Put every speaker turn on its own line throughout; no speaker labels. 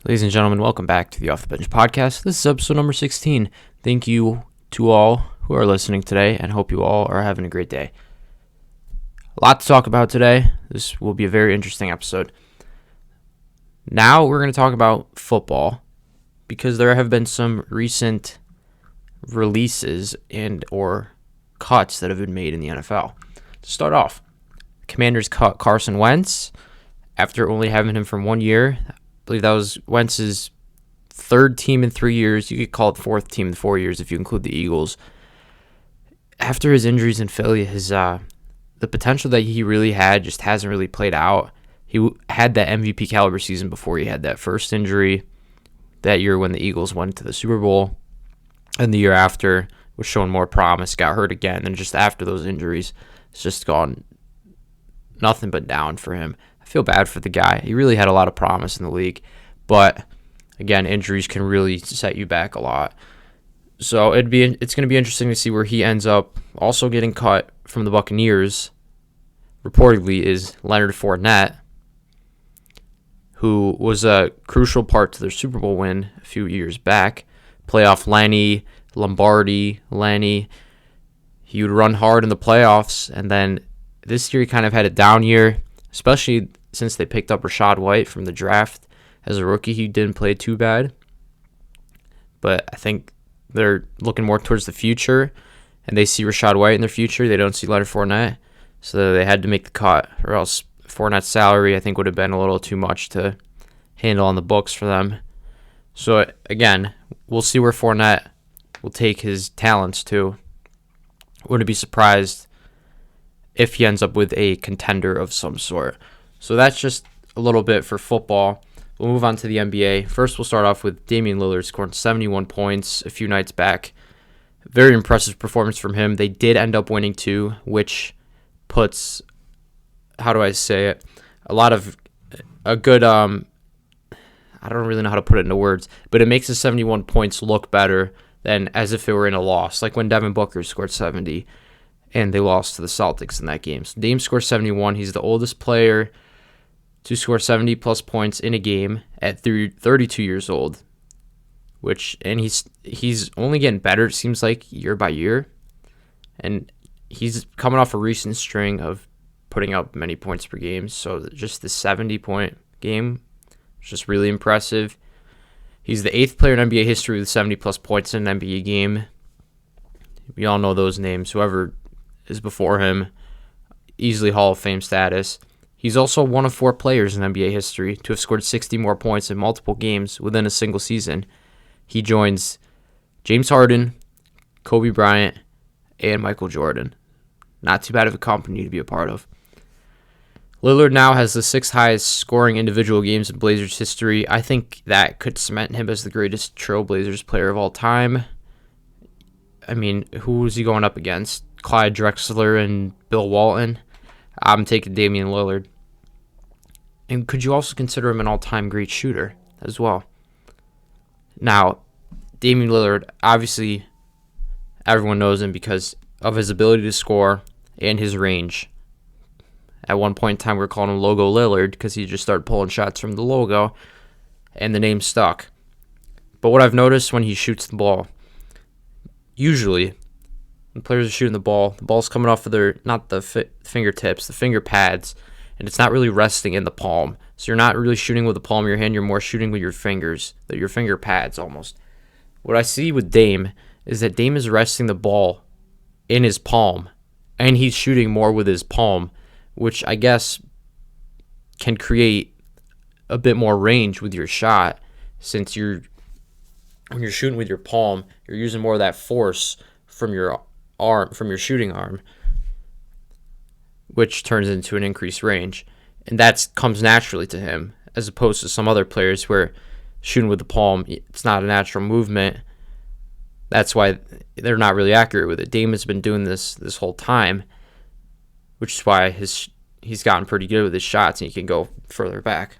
Ladies and gentlemen, welcome back to the Off the Bench podcast. This is episode number 16. Thank you to all who are listening today, and hope you all are having a great day. A lot to talk about today. This will be a very interesting episode. Now we're going to talk about football, because there have been some recent releases and or cuts that have been made in the NFL. To start off, Commanders cut Carson Wentz after only having him for 1 year. I believe that was Wentz's third team in 3 years. You could call it fourth team in 4 years if you include the Eagles. After his injuries in Philly, the potential that he really had just hasn't really played out. He had that MVP caliber season before he had that first injury that year when the Eagles went to the Super Bowl. And the year after was showing more promise, got hurt again. And just after those injuries, it's just gone nothing but down for him. I feel bad for the guy. He really had a lot of promise in the league. But, again, injuries can really set you back a lot. So it's going to be interesting to see where he ends up. Also getting cut from the Buccaneers, reportedly, is Leonard Fournette, who was a crucial part to their Super Bowl win a few years back. Playoff Lenny. He would run hard in the playoffs, and then this year he kind of had a down year, especially since they picked up Rachaad White from the draft. As a rookie, he didn't play too bad. But I think they're looking more towards the future, and they see Rachaad White in their future. They don't see Leonard Fournette, so they had to make the cut, or else Fournette's salary, I think, would have been a little too much to handle on the books for them. So, again, we'll see where Fournette will take his talents to. Wouldn't be surprised if he ends up with a contender of some sort. So that's just a little bit for football. We'll move on to the NBA. First, we'll start off with Damian Lillard scoring 71 points a few nights back. Very impressive performance from him. They did end up winning too, which puts, how do I say it, a good, I don't really know how to put it into words, but it makes the 71 points look better than as if it were in a loss, like when Devin Booker scored 70 and they lost to the Celtics in that game. So Dame scored 71. He's the oldest player to score 70-plus points in a game at 32 years old, and he's only getting better, it seems like, year by year. And he's coming off a recent string of putting up many points per game, so just the 70-point game is just really impressive. He's the 8th player in NBA history with 70-plus points in an NBA game. We all know those names. Whoever is before him, easily Hall of Fame status. He's also one of 4 players in NBA history to have scored 60 more points in multiple games within a single season. He joins James Harden, Kobe Bryant, and Michael Jordan. Not too bad of a company to be a part of. Lillard now has the 6th highest scoring individual games in Blazers history. I think that could cement him as the greatest Trailblazers player of all time. I mean, who is he going up against? Clyde Drexler and Bill Walton? I'm taking Damian Lillard. And could you also consider him an all-time great shooter as well? Now, Damian Lillard, obviously, everyone knows him because of his ability to score and his range. At one point in time, we were calling him Logo Lillard because he just started pulling shots from the logo, and the name stuck. But what I've noticed when he shoots the ball, usually when players are shooting the ball's coming off of their, not the fingertips, the finger pads, and it's not really resting in the palm. So you're not really shooting with the palm of your hand, you're more shooting with your fingers, your finger pads almost. What I see with Dame is that Dame is resting the ball in his palm, and he's shooting more with his palm, which I guess can create a bit more range with your shot, since when you're shooting with your palm, you're using more of that force from your arm, from your shooting arm, which turns into an increased range. And that comes naturally to him, as opposed to some other players where shooting with the palm, it's not a natural movement. That's why they're not really accurate with it. Dame has been doing this whole time, which is why he's gotten pretty good with his shots and he can go further back.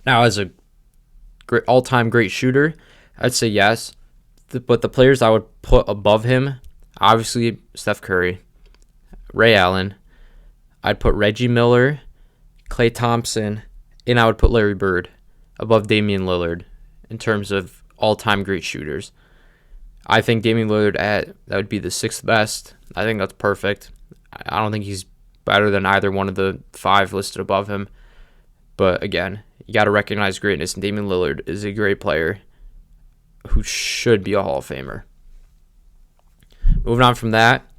Now, as a great all-time great shooter, I'd say yes. But the players I would put above him, obviously Steph Curry, Ray Allen. I'd put Reggie Miller, Klay Thompson, and I would put Larry Bird. above Damian Lillard in terms of all-time great shooters. I think Damian Lillard that would be the 6th best. I think that's perfect. I don't think he's better than either one of the 5 listed above him. But again, you got to recognize greatness, and Damian Lillard is a great player who should be a Hall of Famer. Moving on from that,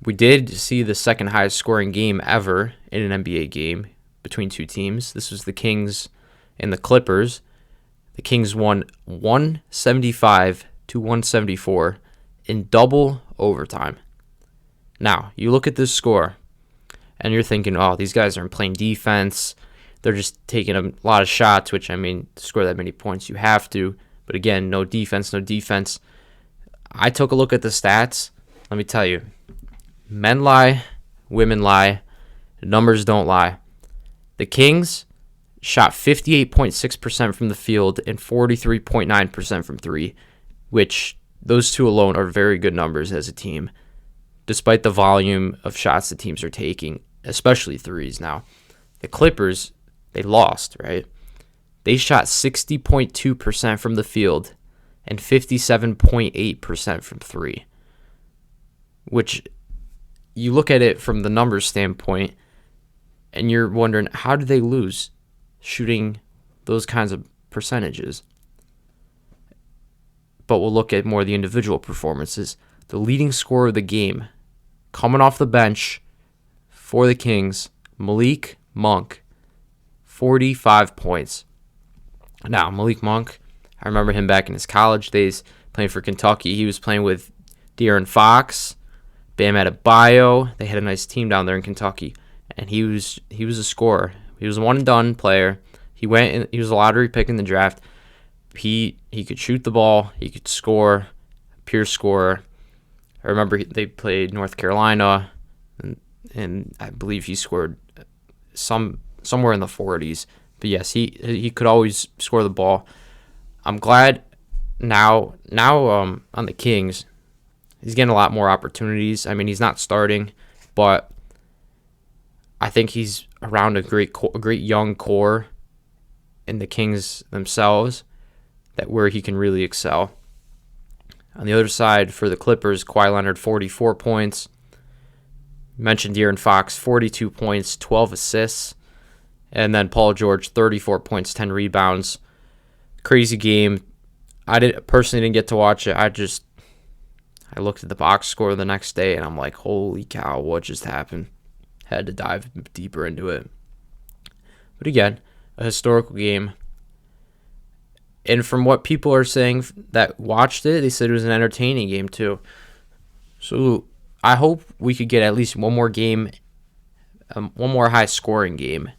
we did see the second highest scoring game ever in an NBA game between two teams. This was the Kings and the Clippers. The Kings won 175 to 174 in double overtime. Now, you look at this score, and you're thinking, oh, these guys aren't playing defense. They're just taking a lot of shots, which, I mean, to score that many points, you have to. But again, no defense. I took a look at the stats. Let me tell you, men lie, women lie, numbers don't lie. The Kings shot 58.6% from the field and 43.9% from three, which those two alone are very good numbers as a team, despite the volume of shots the teams are taking, especially threes now. The Clippers, they lost, right? They shot 60.2% from the field and 57.8% from three, which you look at it from the numbers standpoint and you're wondering, how did they lose shooting those kinds of percentages? But we'll look at more of the individual performances. The leading scorer of the game, coming off the bench for the Kings, Malik Monk, 45 points. Now, Malik Monk, I remember him back in his college days playing for Kentucky. He was playing with De'Aaron Fox, Bam Adebayo. They had a nice team down there in Kentucky, and he was a scorer. He was a one-and-done player. He was a lottery pick in the draft. He could shoot the ball. He could score, pure scorer. I remember they played North Carolina, and I believe he scored somewhere in the 40s. But yes, he could always score the ball. I'm glad now on the Kings, he's getting a lot more opportunities. I mean, he's not starting, but I think he's around a great young core in the Kings themselves, where he can really excel. On the other side, for the Clippers, Kawhi Leonard, 44 points. Mentioned De'Aaron Fox, 42 points, 12 assists. And then Paul George, 34 points, 10 rebounds. Crazy game. I personally didn't get to watch it. I looked at the box score the next day, and I'm like, holy cow, what just happened? Had to dive deeper into it. But again, a historical game. And from what people are saying that watched it, they said it was an entertaining game too. So I hope we could get at least one more game, one more high-scoring game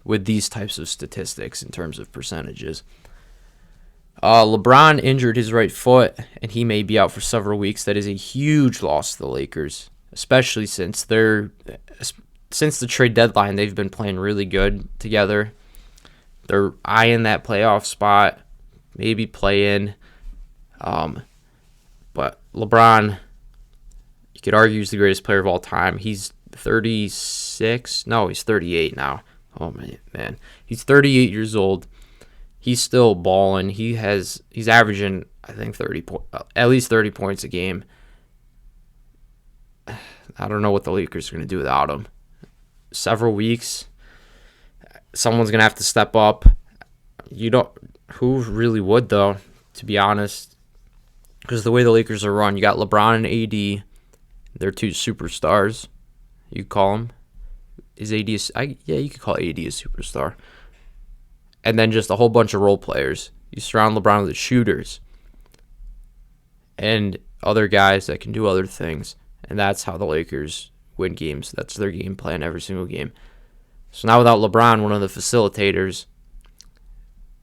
with these types of statistics in terms of percentages. LeBron injured his right foot, and he may be out for several weeks. That is a huge loss to the Lakers, especially since the trade deadline, they've been playing really good together. They're eyeing that playoff spot, maybe play in. But LeBron, you could argue, he's the greatest player of all time. He's 36. No, he's 38 now. Oh, man. He's 38 years old. He's still balling. He's averaging, I think, at least 30 points a game. I don't know what the Lakers are going to do without him. Several weeks, someone's going to have to step up. Who really would, though, to be honest? Because the way the Lakers are run, you got LeBron and AD. They're two superstars, you call them. Is AD you could call AD a superstar. And then just a whole bunch of role players. You surround LeBron with shooters and other guys that can do other things. And that's how the Lakers win games. That's their game plan every single game. So now without LeBron, one of the facilitators,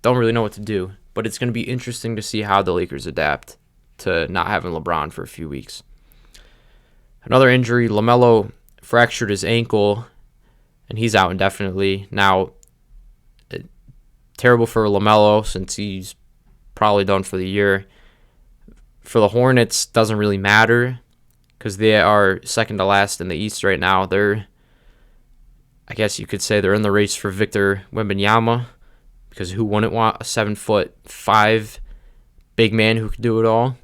don't really know what to do. But it's going to be interesting to see how the Lakers adapt to not having LeBron for a few weeks. Another injury, LaMelo fractured his ankle, and he's out indefinitely. Now, terrible for LaMelo since he's probably done for the year. For the Hornets, doesn't really matter because they are second to last in the East right now. I guess you could say they're in the race for Victor Wembanyama because who wouldn't want a 7'5" big man who could do it all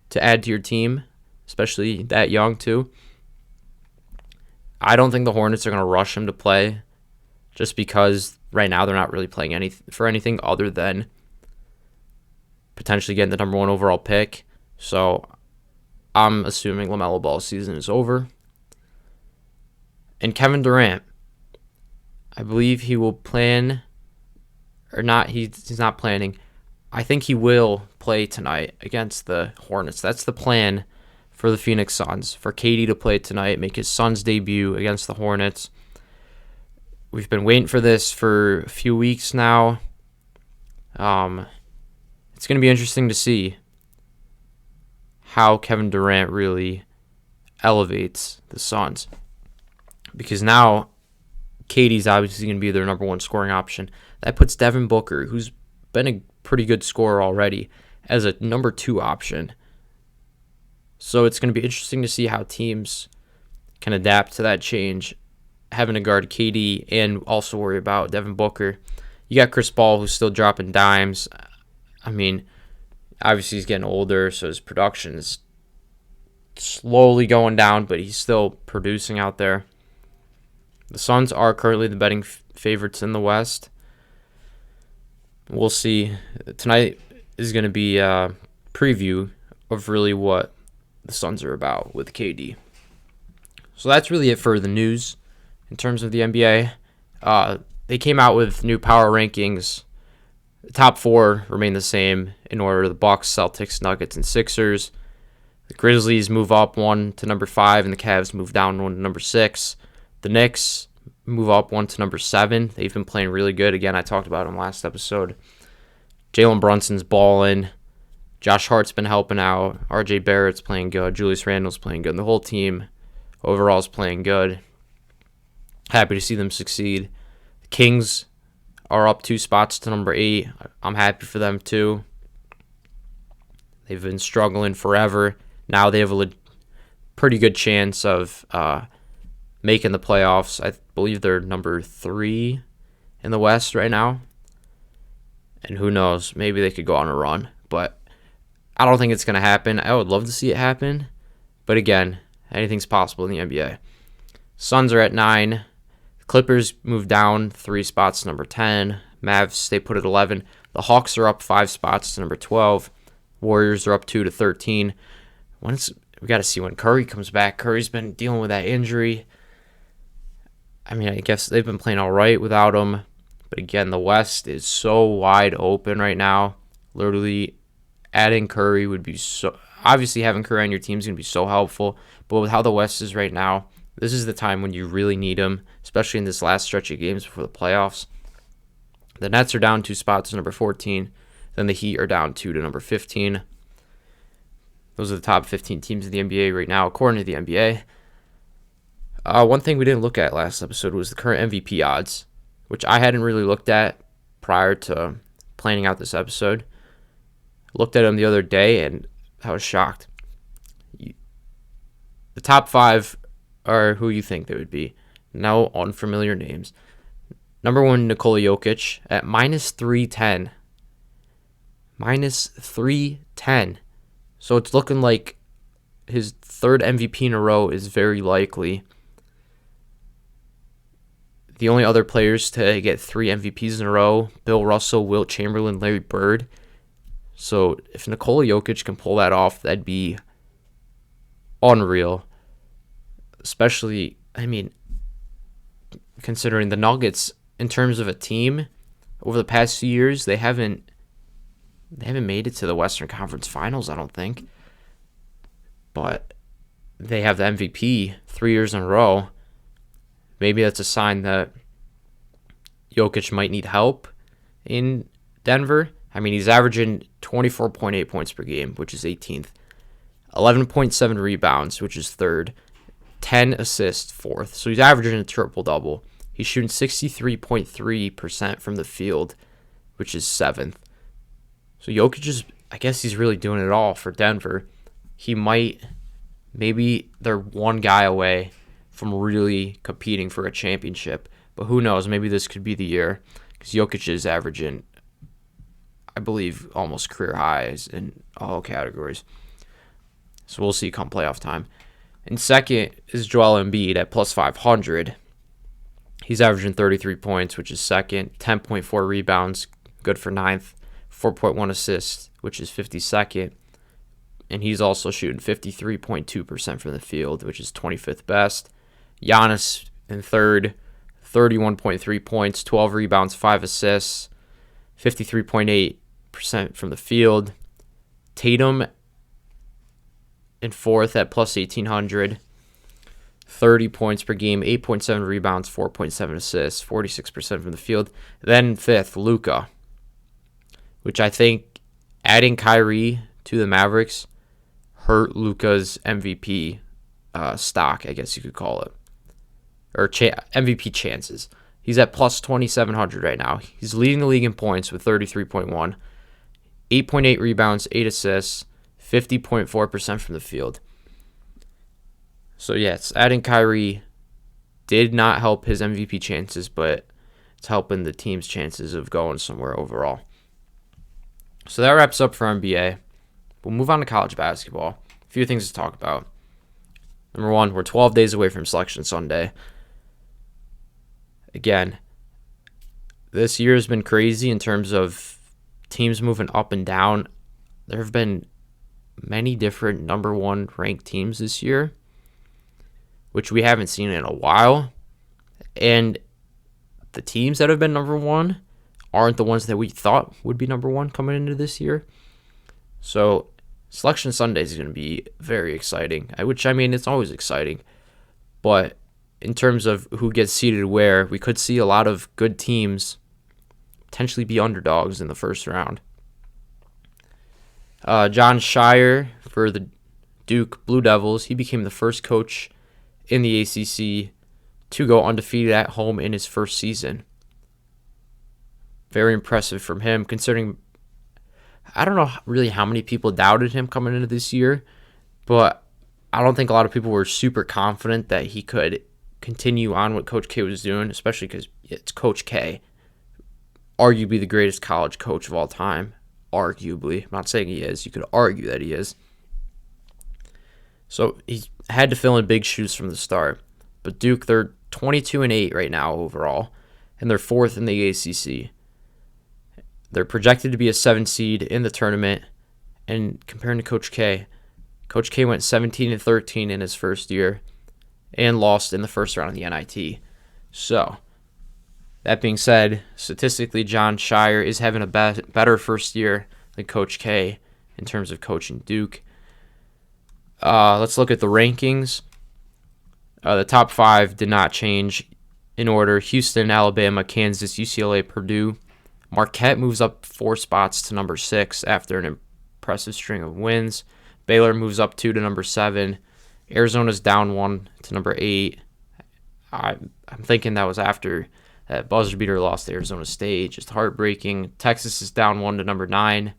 to add to your team, especially that young too? I don't think the Hornets are going to rush him to play just because right now they're not really playing for anything other than potentially getting the number 1 overall pick. So I'm assuming LaMelo Ball's season is over. And Kevin Durant, I believe he will plan, or not, he's not planning. I think he will play tonight against the Hornets. That's the plan for the Phoenix Suns, for KD to play tonight, make his Suns debut against the Hornets. We've been waiting for this for a few weeks now. It's going to be interesting to see how Kevin Durant really elevates the Suns, because now KD's obviously going to be their number 1 scoring option. That puts Devin Booker, who's been a pretty good scorer already, as a number 2 option. So it's going to be interesting to see how teams can adapt to that change, having to guard KD and also worry about Devin Booker. You got Chris Paul, who's still dropping dimes. I mean, obviously he's getting older, so his production is slowly going down, but he's still producing out there. The Suns are currently the betting favorites in the West. We'll see. Tonight is going to be a preview of really what the Suns are about with KD. So that's really it for the news in terms of the NBA. They came out with new power rankings. The top 4 remain the same in order: the Bucks, Celtics, Nuggets, and Sixers. The Grizzlies move up 1 to number 5, and the Cavs move down 1 to number 6. The Knicks move up 1 to number 7. They've been playing really good. Again, I talked about them last episode. Jalen Brunson's balling. Josh Hart's been helping out. RJ Barrett's playing good. Julius Randle's playing good. And the whole team overall is playing good. Happy to see them succeed. The Kings are up 2 spots to number 8. I'm happy for them too. They've been struggling forever. Now they have a pretty good chance of making the playoffs. I believe they're number 3 in the West right now. And who knows, maybe they could go on a run. But I don't think it's going to happen. I would love to see it happen. But again, anything's possible in the NBA. Suns are at 9. Clippers move down 3 spots to number 10. Mavs stay put at 11. The Hawks are up 5 spots to number 12. Warriors are up 2 to 13. We got to see when Curry comes back. Curry's been dealing with that injury. I mean, I guess they've been playing all right without him. But again, the West is so wide open right now. Literally, adding Curry would be so... Obviously, having Curry on your team is going to be so helpful. But with how the West is right now, this is the time when you really need him, especially in this last stretch of games before the playoffs. The Nets are down 2 spots to number 14. Then the Heat are down 2 to number 15. Those are the top 15 teams in the NBA right now, according to the NBA. One thing we didn't look at last episode was the current MVP odds, which I hadn't really looked at prior to planning out this episode. Looked at them the other day, and I was shocked. The top 5 are who you think they would be. No unfamiliar names. Number 1, Nikola Jokic at minus 310. Minus 310. So it's looking like his 3rd MVP in a row is very likely. The only other players to get 3 MVPs in a row: Bill Russell, Wilt Chamberlain, Larry Bird. So if Nikola Jokic can pull that off, that'd be unreal. Especially, I mean, considering the Nuggets, in terms of a team, over the past few years, they haven't made it to the Western Conference Finals, I don't think. But they have the MVP 3 years in a row. Maybe that's a sign that Jokic might need help in Denver. I mean, he's averaging 24.8 points per game, which is 18th. 11.7 rebounds, which is 3rd. 10 assists, 4th. So he's averaging a triple-double. He's shooting 63.3% from the field, which is 7th. So Jokic is, I guess he's really doing it all for Denver. Maybe they're one guy away from really competing for a championship. But who knows? Maybe this could be the year. because Jokic is averaging, I believe, almost career highs in all categories. So we'll see come playoff time. And second is Joel Embiid at plus 500. He's averaging 33 points, which is second, 10.4 rebounds, good for ninth, 4.1 assists, which is 52nd. And he's also shooting 53.2% from the field, which is 25th best. Giannis in third, 31.3 points, 12 rebounds, 5 assists, 53.8% from the field. Tatum in fourth at plus 1,800, 30 points per game, 8.7 rebounds, 4.7 assists, 46% from the field. Then fifth, Luka, which I think adding Kyrie to the Mavericks hurt Luka's MVP stock, I guess you could call it, or MVP chances. He's at plus 2,700 right now. He's leading the league in points with 33.1, 8.8 rebounds, 8 assists, 50.4% from the field. So yes, adding Kyrie did not help his MVP chances, but it's helping the team's chances of going somewhere overall. So that wraps up for NBA. We'll move on to college basketball. A few things to talk about. Number one, we're 12 days away from Selection Sunday. Again, this year has been crazy in terms of teams moving up and down. There have been many different number one ranked teams this year, which we haven't seen in a while. And the teams that have been number one aren't the ones that we thought would be number one coming into this year. So Selection Sunday is going to be very exciting, which, I mean, it's always exciting. But in terms of who gets seeded where, we could see a lot of good teams potentially be underdogs in the first round. Jon Scheyer for the Duke Blue Devils, he became the first coach in the ACC to go undefeated at home in his first season. Very impressive from him, considering I don't know really how many people doubted him coming into this year, but I don't think a lot of people were super confident that he could continue on what Coach K was doing, especially because it's Coach K, arguably the greatest college coach of all time. Arguably. I'm not saying he is. You could argue that he is. So he had to fill in big shoes from the start. But Duke, they're 22-8 right now overall, and they're fourth in the ACC. They're projected to be a 7 seed in the tournament, and comparing to Coach K went 17-13 in his first year and lost in the first round of the NIT. So, that being said, statistically, Jon Scheyer is having a better first year than Coach K in terms of coaching Duke. Let's look at the rankings. The top 5 did not change in order. Houston, Alabama, Kansas, UCLA, Purdue. Marquette moves up 4 spots to number 6 after an impressive string of wins. Baylor moves up 2 to number 7. Arizona's down 1 to number 8. I'm thinking that was after that buzzer beater lost to Arizona State. Just heartbreaking. Texas is down 1 to number 9.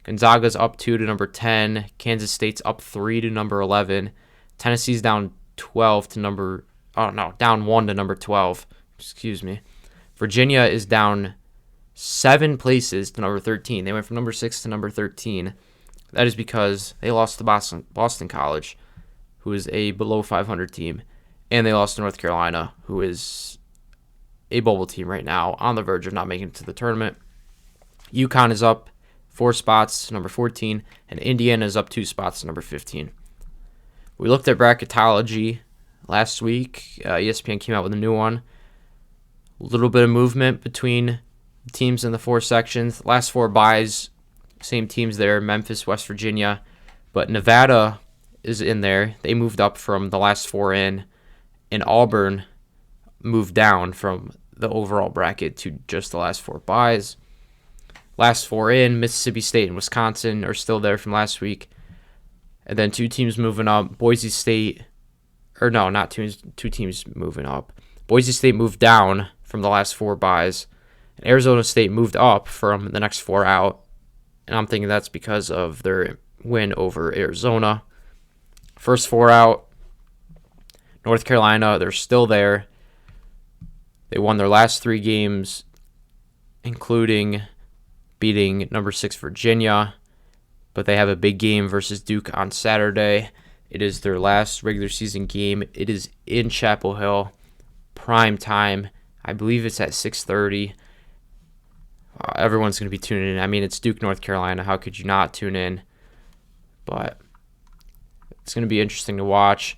Gonzaga's up 2 to number 10. Kansas State's up 3 to number 11. Tennessee's down 1 to number 12. Excuse me. Virginia is down 7 places to number 13. They went from number 6 to number 13. That is because they lost to Boston College, who is a below 500 team, and they lost to North Carolina, who is a bubble team right now, on the verge of not making it to the tournament. UConn is up 4 spots to number 14, and Indiana is up 2 spots to number 15. We looked at bracketology last week. ESPN came out with a new one. A little bit of movement between teams in the 4 sections. Last 4 byes, same teams there, Memphis, West Virginia, but Nevada is in there. They moved up from the last 4 in, and Auburn moved down from the overall bracket to just the last 4 byes. Last 4 in, Mississippi State and Wisconsin are still there from last week. And then 2 teams moving up, Boise State, or no, not 2 teams moving up. Boise State moved down from the last 4 byes, and Arizona State moved up from the next 4 out. And I'm thinking that's because of their win over Arizona. First 4 out, North Carolina, they're still there. They won their last 3 games including beating number 6 Virginia, but they have a big game versus Duke on Saturday. It is their last regular season game. It is in Chapel Hill, prime time. I believe it's at 6:30. Everyone's going to be tuning in. I mean, it's Duke, North Carolina. How could you not tune in? But it's going to be interesting to watch.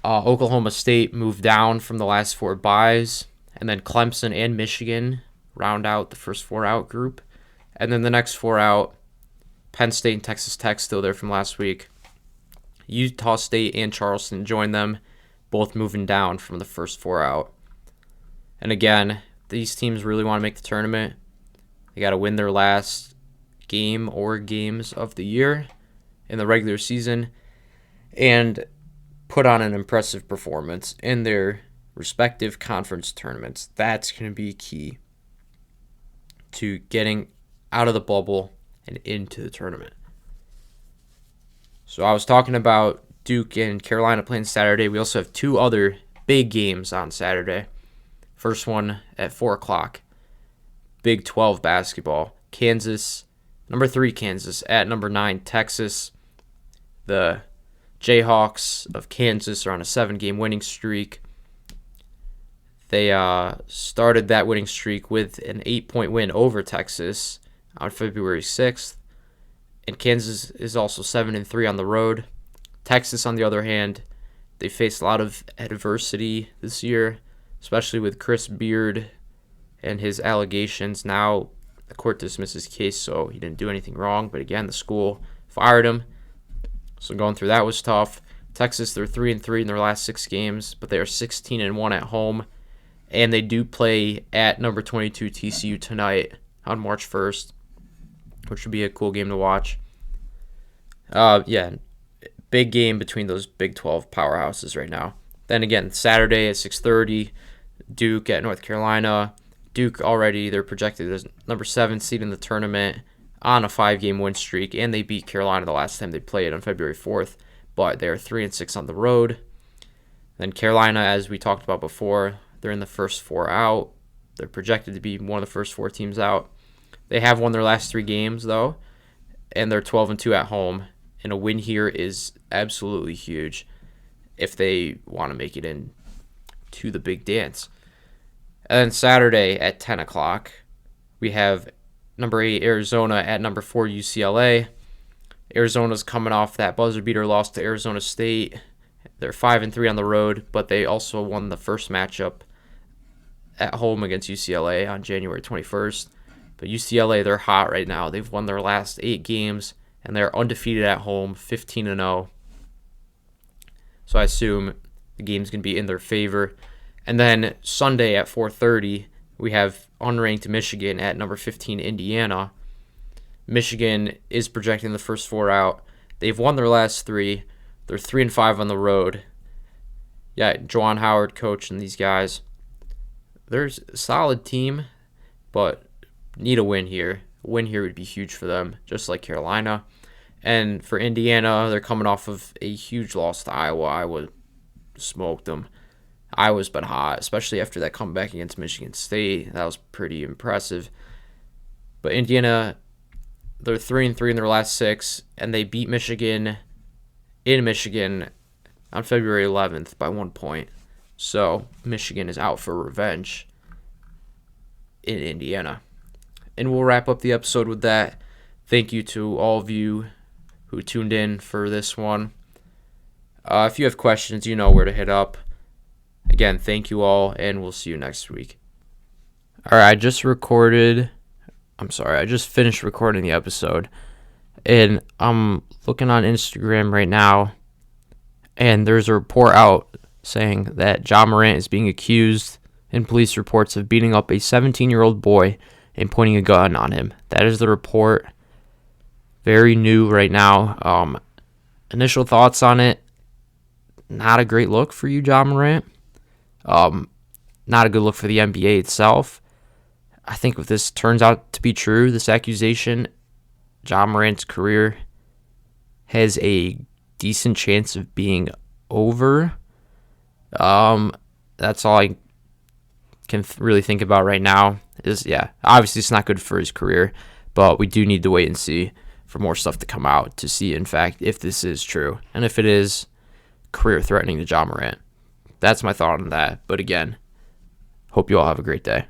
Oklahoma State moved down from the last 4 byes, and then Clemson and Michigan round out the first 4 out group. And then the next 4 out, Penn State and Texas Tech still there from last week. Utah State and Charleston join them, both moving down from the first 4 out. And again, these teams really want to make the tournament. They got to win their last game or games of the year in the regular season and put on an impressive performance in their respective conference tournaments. That's going to be key to getting out of the bubble and into the tournament. So I was talking about Duke and Carolina playing Saturday. We also have 2 other big games on Saturday. First one at 4 o'clock, Big 12 basketball. Kansas, number 3 Kansas, at number 9 Texas. The Jayhawks of Kansas are on a 7-game winning streak. They started that winning streak with an 8-point win over Texas on February 6th. And Kansas is also 7-3 on the road. Texas, on the other hand, they faced a lot of adversity this year, especially with Chris Beard and his allegations. Now the court dismissed his case, so he didn't do anything wrong. But again, the school fired him. So going through that was tough. Texas, they're 3-3 in their last 6 games, but they are 16-1 at home. And they do play at number 22 TCU tonight on March 1st, which would be a cool game to watch. Big game between those Big 12 powerhouses right now. Then again, Saturday at 6:30, Duke at North Carolina. Duke already, they're projected as number 7 seed in the tournament on a 5-game win streak, and they beat Carolina the last time they played on February 4th, but they're 3-6 on the road. Then Carolina, as we talked about before, they're in the first 4 out. They're projected to be one of the first 4 teams out. They have won their last 3 games, though, and they're 12-2 at home, and a win here is absolutely huge if they want to make it in to the big dance. And then Saturday at 10 o'clock, we have number 8 Arizona at number 4 UCLA. Arizona's coming off that buzzer beater loss to Arizona State. They're 5-3 on the road, but they also won the first matchup at home against UCLA on January 21st. But UCLA, they're hot right now. They've won their last 8 games, and they're undefeated at home, 15-0. So I assume the game's going to be in their favor. And then Sunday at 4:30, we have unranked Michigan at number 15 Indiana. Michigan is projecting the first 4 out. They've won their last 3. They're 3-5 on the road. Yeah, Juwan Howard coaching these guys. They're a solid team, but need a win here. A win here would be huge for them, just like Carolina. And for Indiana, they're coming off of a huge loss to Iowa. Iowa smoked them. Iowa's been hot, especially after that comeback against Michigan State. That was pretty impressive. But Indiana, they're 3-3 in their last 6, and they beat Michigan in Michigan on February 11th by 1 point. So Michigan is out for revenge in Indiana. And we'll wrap up the episode with that. Thank you to all of you who tuned in for this one. If you have questions, you know where to hit up. Again, thank you all, and we'll see you next week. All right, I just finished recording the episode, and I'm looking on Instagram right now, and there's a report out saying that John Morant is being accused in police reports of beating up a 17-year-old boy and pointing a gun on him. That is the report. Very new right now. Initial thoughts on it, not a great look for you, John Morant. Not a good look for the NBA itself. I think if this turns out to be true, this accusation, John Morant's career has a decent chance of being over. That's all I can really think about right now is, obviously it's not good for his career, but we do need to wait and see for more stuff to come out to see, in fact, if this is true. And if it is career-threatening to John Morant. That's my thought on that. But again, hope you all have a great day.